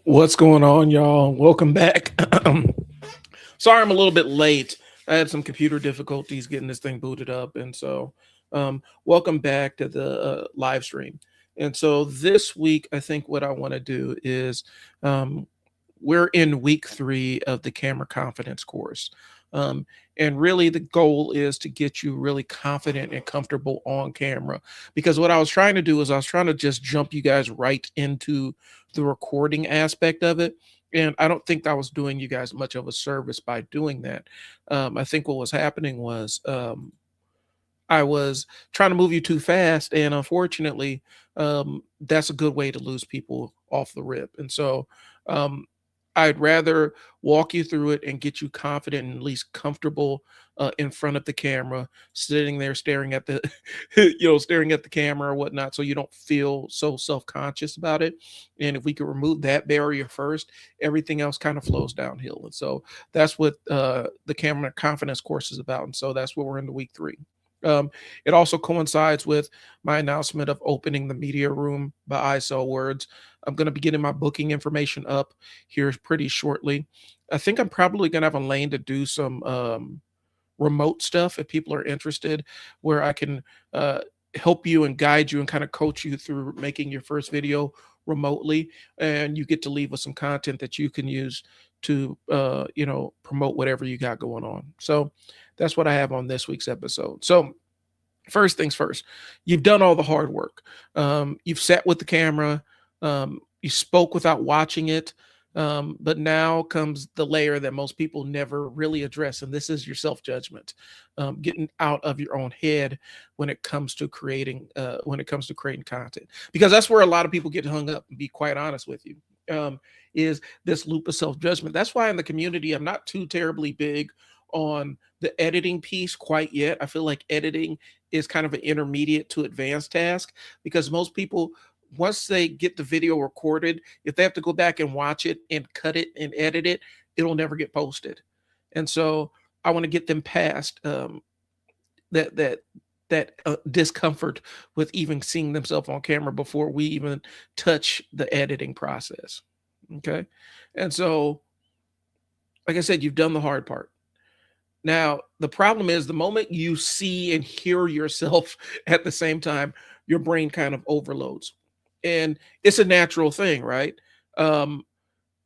What's going on, y'all? Welcome back. Sorry, I'm a little bit late. I had some computer difficulties getting this thing booted up, and so welcome back to the live stream. And so this week, I think what I want to do is um, we're in week 3 of the camera confidence course. Um, and really, the goal is to get you really confident and comfortable on camera. Because what I was trying to do is I was trying to just jump you guys right into the recording aspect of it. And I don't think I was doing you guys much of a service by doing that. I think what was happening was I was trying to move you too fast, and unfortunately, that's a good way to lose people off the rip. And so, um, I'd rather walk you through it and get you confident and at least comfortable in front of the camera, sitting there staring at the, staring at the camera or whatnot, so you don't feel so self-conscious about it. And if we could remove that barrier first, everything else kind of flows downhill. And so that's what the camera confidence course is about. And so that's what we're in the week 3. Um, it also coincides with my announcement of opening the media room by ISO Words. I'm going to be getting my booking information up here pretty shortly. I think I'm probably going to have a lane to do some remote stuff if people are interested, where I can help you and guide you and kind of coach you through making your first video remotely, and you get to leave with some content that you can use to promote whatever you got going on. So that's what I have on this week's episode. So first things first, you've done all the hard work. You've sat with the camera. You spoke without watching it. But now comes the layer that most people never really address, and this is your self judgment, getting out of your own head when it comes to creating content, because that's where a lot of people get hung up. And be quite honest with you, is this loop of self judgment. That's why in the community, I'm not too terribly big on the editing piece quite yet. I feel like editing is kind of an intermediate to advanced task, because most people, once they get the video recorded, if they have to go back and watch it and cut it and edit it, it'll never get posted. And so I want to get them past that discomfort with even seeing themselves on camera before we even touch the editing process. Okay, and so, like I said, you've done the hard part. Now, the problem is the moment you see and hear yourself at the same time, your brain kind of overloads. And it's a natural thing, right? Um,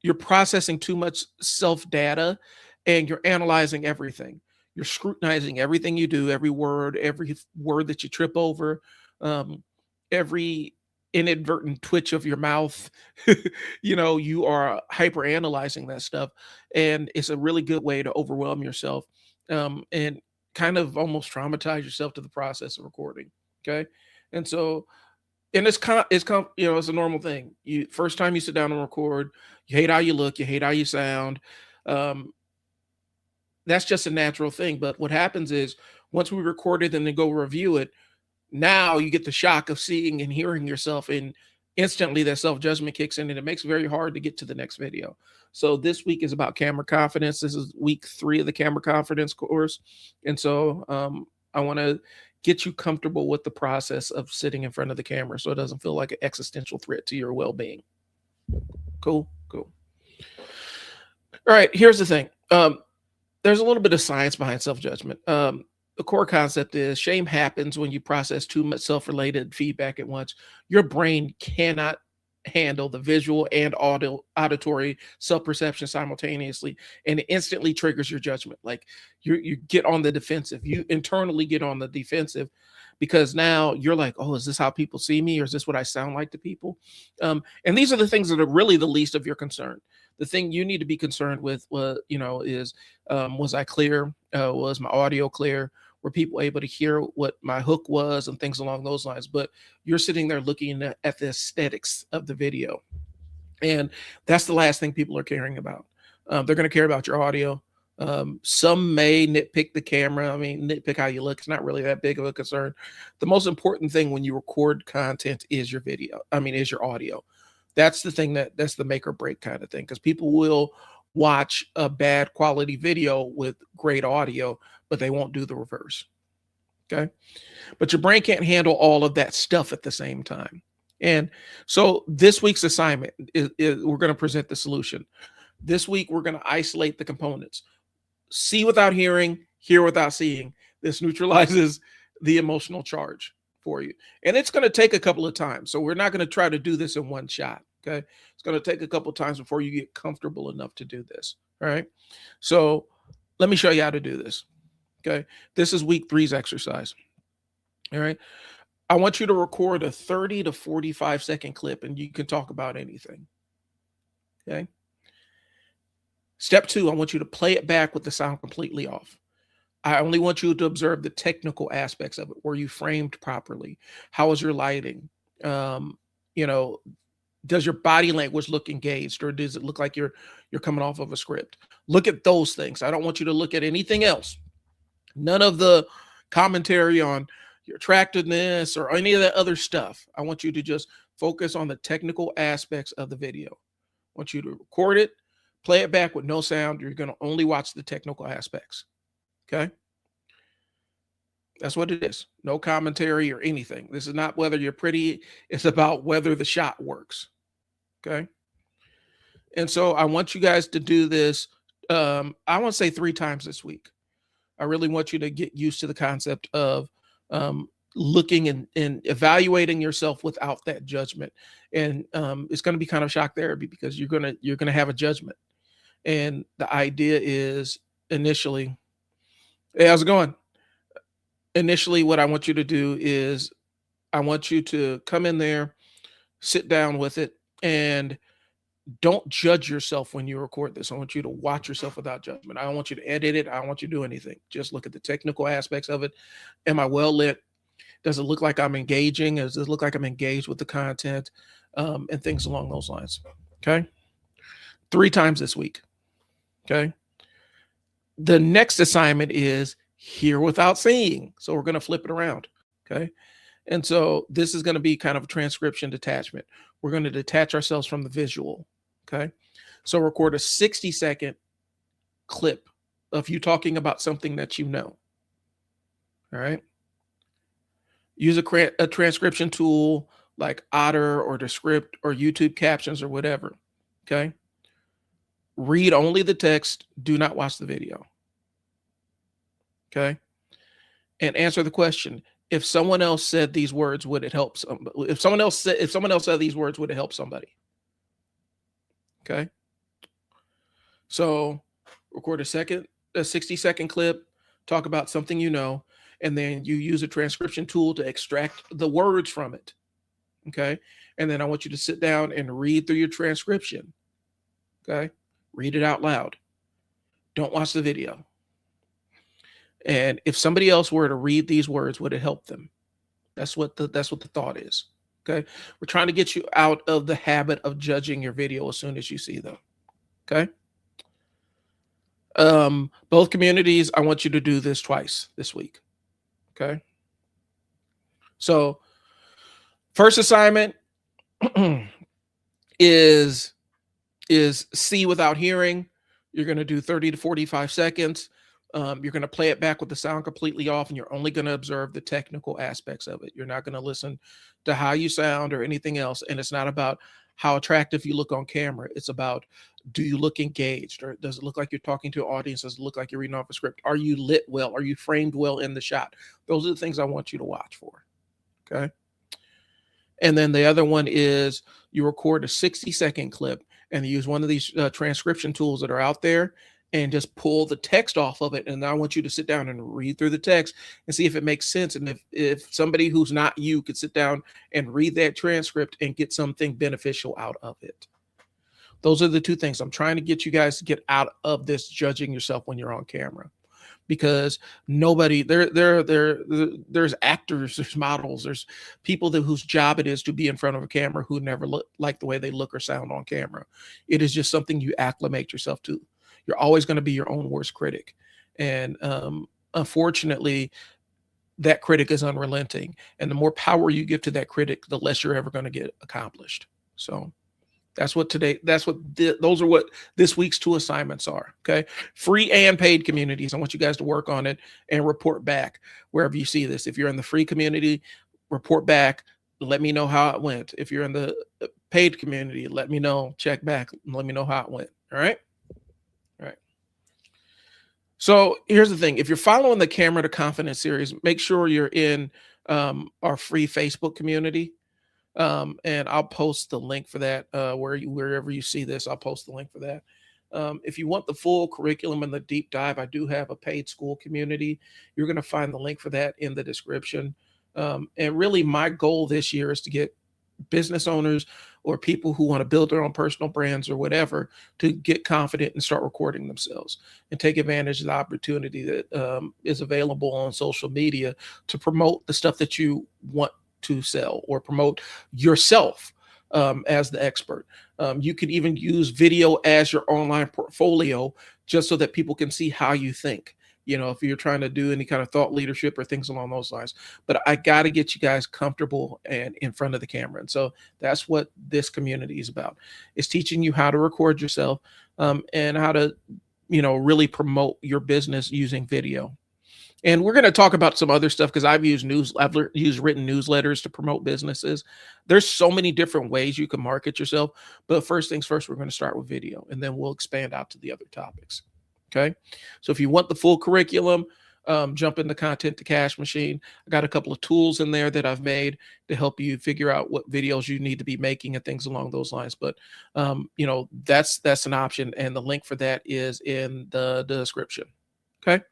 you're processing too much self data and you're analyzing everything. You're scrutinizing everything you do, every word that you trip over, um, every inadvertent twitch of your mouth. You are hyper analyzing that stuff. And it's a really good way to overwhelm yourself, and kind of almost traumatize yourself to the process of recording. Okay. And so, and it's a normal thing. You first time you sit down and record, you hate how you look, you hate how you sound. Um, that's just a natural thing. But what happens is once we record it and then go review it, now you get the shock of seeing and hearing yourself, and instantly that self-judgment kicks in and it makes it very hard to get to the next video. So this week is about camera confidence. This is week 3 of the camera confidence course. And so I want to get you comfortable with the process of sitting in front of the camera so it doesn't feel like an existential threat to your well-being. Cool. All right, here's the thing. There's a little bit of science behind self-judgment. The core concept is shame happens when you process too much self-related feedback at once. Your brain cannot handle the visual and auditory self-perception simultaneously, and it instantly triggers your judgment. Like you get on the defensive. You internally get on the defensive because now you're like, oh, is this how people see me, or is this what I sound like to people? And these are the things that are really the least of your concern. The thing you need to be concerned with, is, was I clear? Was my audio clear? Were people able to hear what my hook was and things along those lines? But you're sitting there looking at the aesthetics of the video, and that's the last thing people are caring about. They're going to care about your audio. Some may nitpick the camera. I mean, nitpick how you look. It's not really that big of a concern. The most important thing when you record content is your video. I mean, is your audio. That's the thing that's the make or break kind of thing, because people will watch a bad quality video with great audio, but they won't do the reverse. Okay. But your brain can't handle all of that stuff at the same time. And so this week's assignment is we're going to present the solution. This week, we're going to isolate the components. See without hearing, hear without seeing. This neutralizes the emotional charge for you. And it's going to take a couple of times. So we're not going to try to do this in one shot. Okay. It's going to take a couple of times before you get comfortable enough to do this. All right. So let me show you how to do this. Okay. This is week 3's exercise. All right. I want you to record a 30 to 45-second clip, and you can talk about anything. Okay. Step 2, I want you to play it back with the sound completely off. I only want you to observe the technical aspects of it. Were you framed properly? How is your lighting? You know, does your body language look engaged, or does it look like you're coming off of a script? Look at those things. I don't want you to look at anything else. None of the commentary on your attractiveness or any of that other stuff. I want you to just focus on the technical aspects of the video. I want you to record it, play it back with no sound. You're going to only watch the technical aspects. Okay. That's what it is. No commentary or anything. This is not whether you're pretty. It's about whether the shot works. Okay. And so I want you guys to do this. I want to say 3 times this week. I really want you to get used to the concept of looking and evaluating yourself without that judgment. And it's going to be kind of shock therapy, because you're going to have a judgment. And the idea is initially, hey, how's it going? Initially, what I want you to do is I want you to come in there, sit down with it, and don't judge yourself when you record this. I want you to watch yourself without judgment. I don't want you to edit it. I don't want you to do anything. Just look at the technical aspects of it. Am I well lit? Does it look like I'm engaging? Does it look like I'm engaged with the content? And things along those lines. Okay. 3 times this week. Okay. The next assignment is hear without seeing. So we're going to flip it around. Okay. And so this is going to be kind of a transcription detachment. We're going to detach ourselves from the visual. Okay. So record a 60-second clip of you talking about something that you know. All right. Use a transcription tool like Otter or Descript or YouTube Captions or whatever. Okay. Read only the text. Do not watch the video. Okay. And answer the question. If someone else said these words, would it help somebody? If someone else said these words, would it help somebody? Okay. So record a 60-second clip, talk about something you know, and then you use a transcription tool to extract the words from it. Okay. And then I want you to sit down and read through your transcription. Okay. Read it out loud. Don't watch the video. And if somebody else were to read these words, would it help them? That's what the thought is. Okay. We're trying to get you out of the habit of judging your video as soon as you see them. Okay. Both communities, I want you to do this twice this week. Okay. So first assignment is see without hearing. You're going to do 30 to 45 seconds. You're going to play it back with the sound completely off, and you're only going to observe the technical aspects of it. You're not going to listen to how you sound or anything else. And it's not about how attractive you look on camera. It's about, do you look engaged, or does it look like you're talking to an audience? Does it look like you're reading off a script? Are you lit well? Are you framed well in the shot? Those are the things I want you to watch for. Okay. And then the other one is you record a 60-second clip and use one of these transcription tools that are out there, and just pull the text off of it. And I want you to sit down and read through the text and see if it makes sense. And if somebody who's not you could sit down and read that transcript and get something beneficial out of it. Those are the 2 things. I'm trying to get you guys to get out of this judging yourself when you're on camera, because nobody there's actors, there's models, there's people whose job it is to be in front of a camera who never look like the way they look or sound on camera. It is just something you acclimate yourself to. You're always going to be your own worst critic. And unfortunately, that critic is unrelenting. And the more power you give to that critic, the less you're ever going to get accomplished. So those are what this week's 2 assignments are. Okay. Free and paid communities. I want you guys to work on it and report back wherever you see this. If you're in the free community, report back. let me know how it went. If you're in the paid community, let me know, check back, and let me know how it went. All right. All right. So here's the thing. If you're following the Camera to Confidence series, make sure you're in our free Facebook community. And I'll post the link for that wherever you see this. I'll post the link for that. If you want the full curriculum and the deep dive, I do have a paid school community. You're going to find the link for that in the description. And really, my goal this year is to get business owners or people who want to build their own personal brands or whatever to get confident and start recording themselves and take advantage of the opportunity that is available on social media to promote the stuff that you want to sell or promote yourself as the expert. You could even use video as your online portfolio just so that people can see how you think. You know, if you're trying to do any kind of thought leadership or things along those lines. But I got to get you guys comfortable and in front of the camera. And so that's what this community is about. It's teaching you how to record yourself and how to, you know, really promote your business using video. And we're going to talk about some other stuff because I've used written newsletters to promote businesses. There's so many different ways you can market yourself. But first things first, we're going to start with video, and then we'll expand out to the other topics. Okay. So if you want the full curriculum, jump in the Content to Cash machine. I got a couple of tools in there that I've made to help you figure out what videos you need to be making and things along those lines. But, you know, that's an option. And the link for that is in the description. Okay.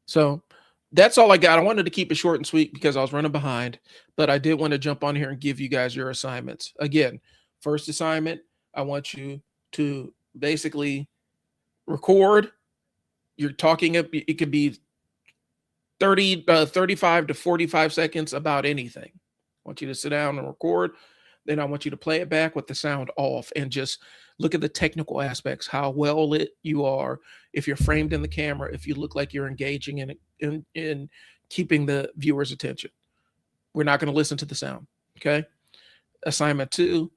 So that's all I got. I wanted to keep it short and sweet because I was running behind, but I did want to jump on here and give you guys your assignments. Again, first assignment, I want you to basically record. You're talking, it could be 35 to 45 seconds about anything. I want you to sit down and record. Then I want you to play it back with the sound off and just look at the technical aspects, how well lit you are, if you're framed in the camera, if you look like you're engaging in keeping the viewer's attention. We're not going to listen to the sound. Okay. Assignment 2,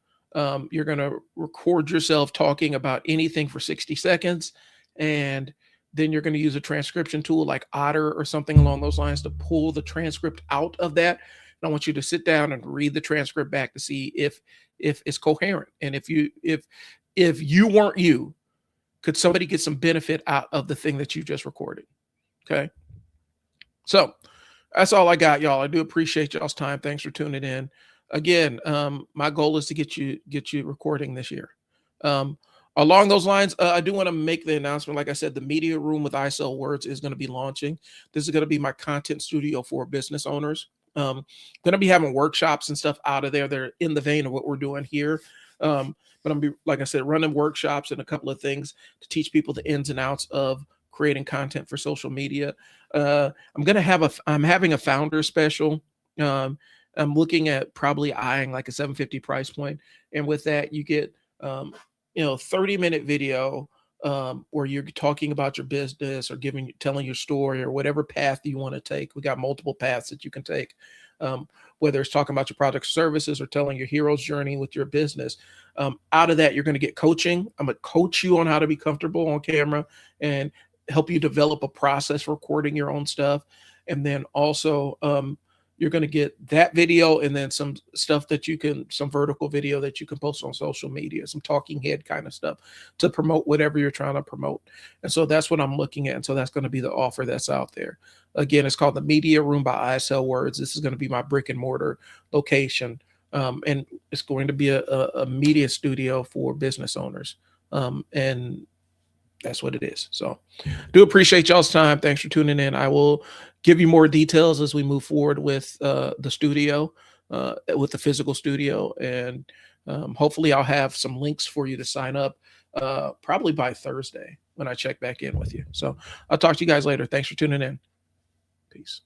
you're going to record yourself talking about anything for 60 seconds. And then you're going to use a transcription tool like Otter or something along those lines to pull the transcript out of that. And I want you to sit down and read the transcript back to see if it's coherent. And if you weren't you, could somebody get some benefit out of the thing that you just recorded? Okay. So that's all I got, y'all. I do appreciate y'all's time. Thanks for tuning in. Again, my goal is to get you recording this year. Along those lines, I do want to make the announcement. Like I said, the Media Room with iSell Words is going to be launching. This is going to be my content studio for business owners. Going to be having workshops and stuff out of there. They're in the vein of what we're doing here. But I'm going to be, like I said, running workshops and a couple of things to teach people the ins and outs of creating content for social media. I'm having a founder special. I'm looking at probably eyeing like a $750 price point. And with that, you get, 30-minute video where you're talking about your business or telling your story or whatever path you want to take. We got multiple paths that you can take, whether it's talking about your products, services, or telling your hero's journey with your business. Out of that, you're going to get coaching. I'm going to coach you on how to be comfortable on camera and help you develop a process for recording your own stuff. And then also, you're going to get that video and then some stuff some vertical video that you can post on social media, some talking head kind of stuff to promote whatever you're trying to promote. And so that's what I'm looking at. And so that's going to be the offer that's out there. Again, it's called the Media Room by iSell Words. This is going to be my brick and mortar location. And it's going to be a media studio for business owners. And that's what it is. So do appreciate y'all's time. Thanks for tuning in. I will give you more details as we move forward with the studio, with the physical studio. And hopefully I'll have some links for you to sign up probably by Thursday when I check back in with you. So I'll talk to you guys later. Thanks for tuning in. Peace.